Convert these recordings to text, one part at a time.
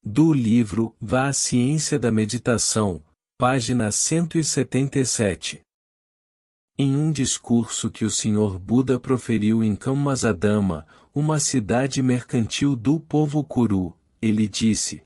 Do livro Vá à Ciência da Meditação, página 177. Em um discurso que o Sr. Buda proferiu em Kammasadama, uma cidade mercantil do povo Kuru, ele disse: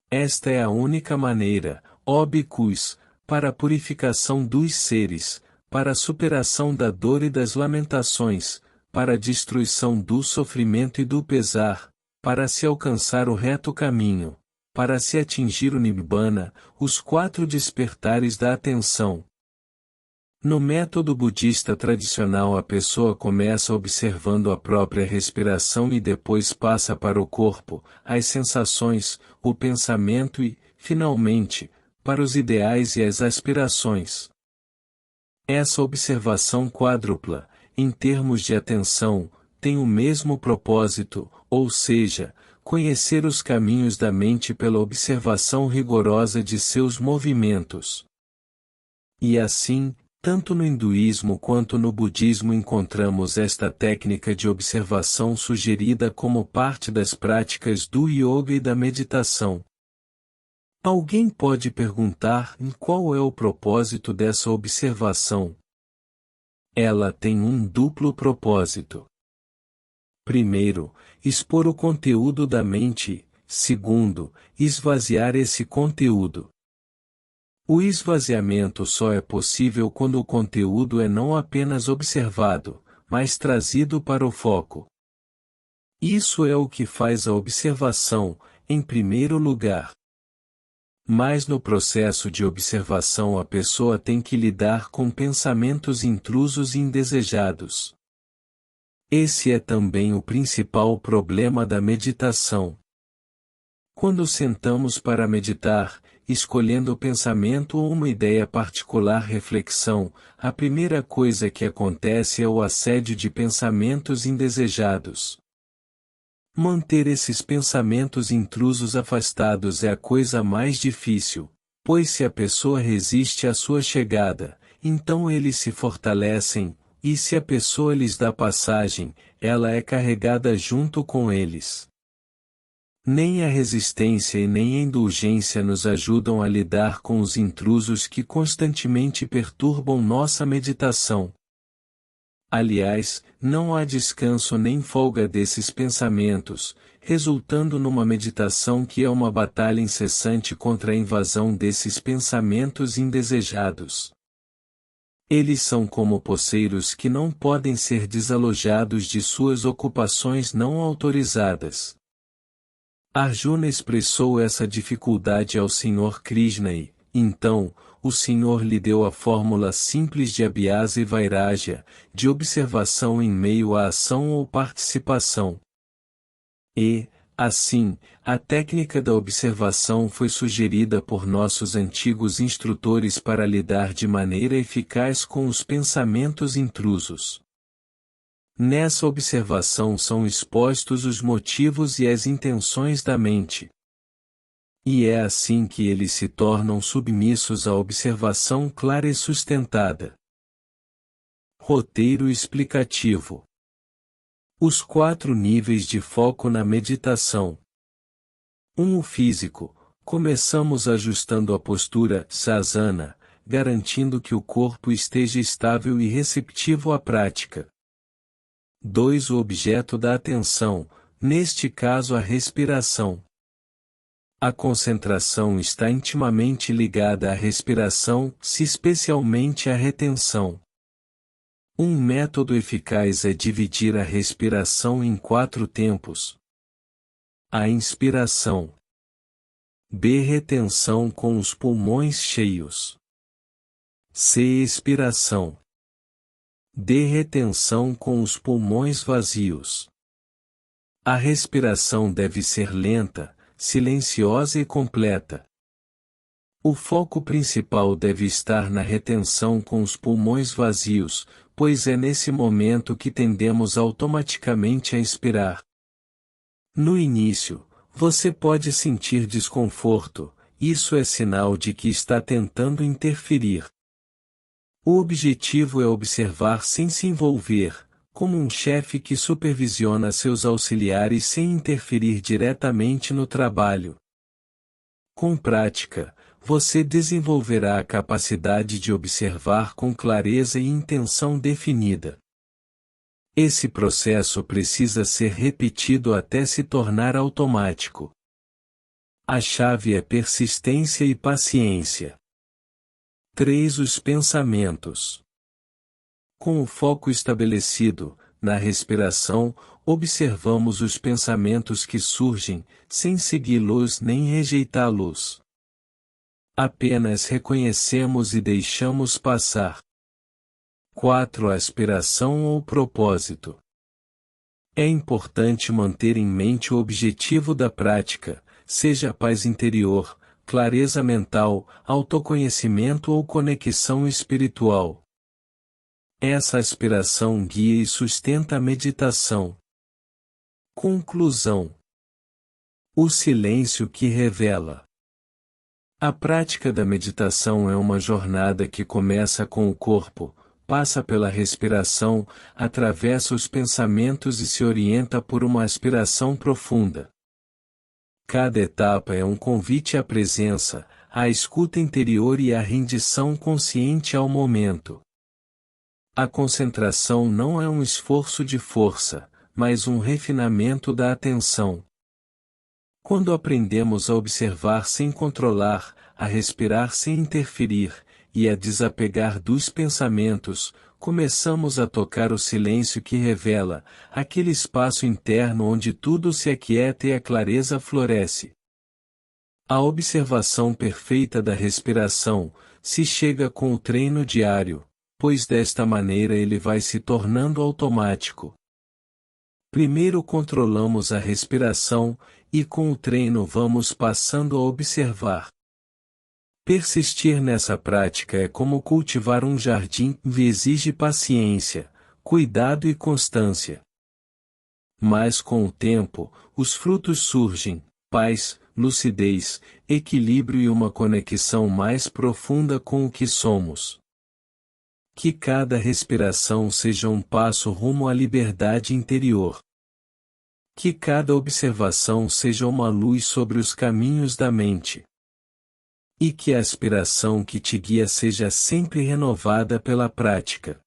Esta é a única maneira, ó bhikkhus, para a purificação dos seres, para a superação da dor e das lamentações, para a destruição do sofrimento e do pesar, para se alcançar o reto caminho, para se atingir o Nibbana, os 4 despertares da atenção. No método budista tradicional, a pessoa começa observando a própria respiração e depois passa para o corpo, as sensações, o pensamento e, finalmente, para os ideais e as aspirações. Essa observação quádrupla, em termos de atenção, tem o mesmo propósito, ou seja, conhecer os caminhos da mente pela observação rigorosa de seus movimentos. E assim, tanto no hinduísmo quanto no budismo encontramos esta técnica de observação sugerida como parte das práticas do yoga e da meditação. Alguém pode perguntar em qual é o propósito dessa observação? Ela tem um duplo propósito. Primeiro, expor o conteúdo da mente, segundo, esvaziar esse conteúdo. O esvaziamento só é possível quando o conteúdo é não apenas observado, mas trazido para o foco. Isso é o que faz a observação, em primeiro lugar. Mas no processo de observação a pessoa tem que lidar com pensamentos intrusos e indesejados. Esse é também o principal problema da meditação. Quando sentamos para meditar, escolhendo o pensamento ou uma ideia particular reflexão, a primeira coisa que acontece é o assédio de pensamentos indesejados. Manter esses pensamentos intrusos afastados é a coisa mais difícil, pois se a pessoa resiste à sua chegada, então eles se fortalecem, e se a pessoa lhes dá passagem, ela é carregada junto com eles. Nem a resistência e nem a indulgência nos ajudam a lidar com os intrusos que constantemente perturbam nossa meditação. Aliás, não há descanso nem folga desses pensamentos, resultando numa meditação que é uma batalha incessante contra a invasão desses pensamentos indesejados. Eles são como poceiros que não podem ser desalojados de suas ocupações não autorizadas. Arjuna expressou essa dificuldade ao Sr. Krishna e, então, o Senhor lhe deu a fórmula simples de Abhyasa e Vairagya, de observação em meio à ação ou participação. E, assim, a técnica da observação foi sugerida por nossos antigos instrutores para lidar de maneira eficaz com os pensamentos intrusos. Nessa observação são expostos os motivos e as intenções da mente. E é assim que eles se tornam submissos à observação clara e sustentada. Roteiro explicativo. Os 4 níveis de foco na meditação. 1. O físico. Começamos ajustando a postura sasana, garantindo que o corpo esteja estável e receptivo à prática. 2. O objeto da atenção, neste caso a respiração. A concentração está intimamente ligada à respiração, especialmente à retenção. Um método eficaz é dividir a respiração em 4 tempos. A inspiração. B. Retenção com os pulmões cheios. C. Expiração. D. Retenção com os pulmões vazios. A respiração deve ser lenta, silenciosa e completa. O foco principal deve estar na retenção com os pulmões vazios, pois é nesse momento que tendemos automaticamente a expirar. No início, você pode sentir desconforto, isso é sinal de que está tentando interferir. O objetivo é observar sem se envolver, como um chefe que supervisiona seus auxiliares sem interferir diretamente no trabalho. Com prática, você desenvolverá a capacidade de observar com clareza e intenção definida. Esse processo precisa ser repetido até se tornar automático. A chave é persistência e paciência. 3. Os pensamentos. Com o foco estabelecido, na respiração, observamos os pensamentos que surgem, sem segui-los nem rejeitá-los. Apenas reconhecemos e deixamos passar. 4. Aspiração ou propósito. É importante manter em mente o objetivo da prática, seja a paz interior, clareza mental, autoconhecimento ou conexão espiritual. Essa aspiração guia e sustenta a meditação. Conclusão. O silêncio que revela. A prática da meditação é uma jornada que começa com o corpo, passa pela respiração, atravessa os pensamentos e se orienta por uma aspiração profunda. Cada etapa é um convite à presença, à escuta interior e à rendição consciente ao momento. A concentração não é um esforço de força, mas um refinamento da atenção. Quando aprendemos a observar sem controlar, a respirar sem interferir, e a desapegar dos pensamentos, começamos a tocar o silêncio que revela, aquele espaço interno onde tudo se aquieta e a clareza floresce. A observação perfeita da respiração se chega com o treino diário, pois desta maneira ele vai se tornando automático. Primeiro controlamos a respiração, e com o treino vamos passando a observar. Persistir nessa prática é como cultivar um jardim e exige paciência, cuidado e constância. Mas com o tempo, os frutos surgem, paz, lucidez, equilíbrio e uma conexão mais profunda com o que somos. Que cada respiração seja um passo rumo à liberdade interior. Que cada observação seja uma luz sobre os caminhos da mente. E que a aspiração que te guia seja sempre renovada pela prática.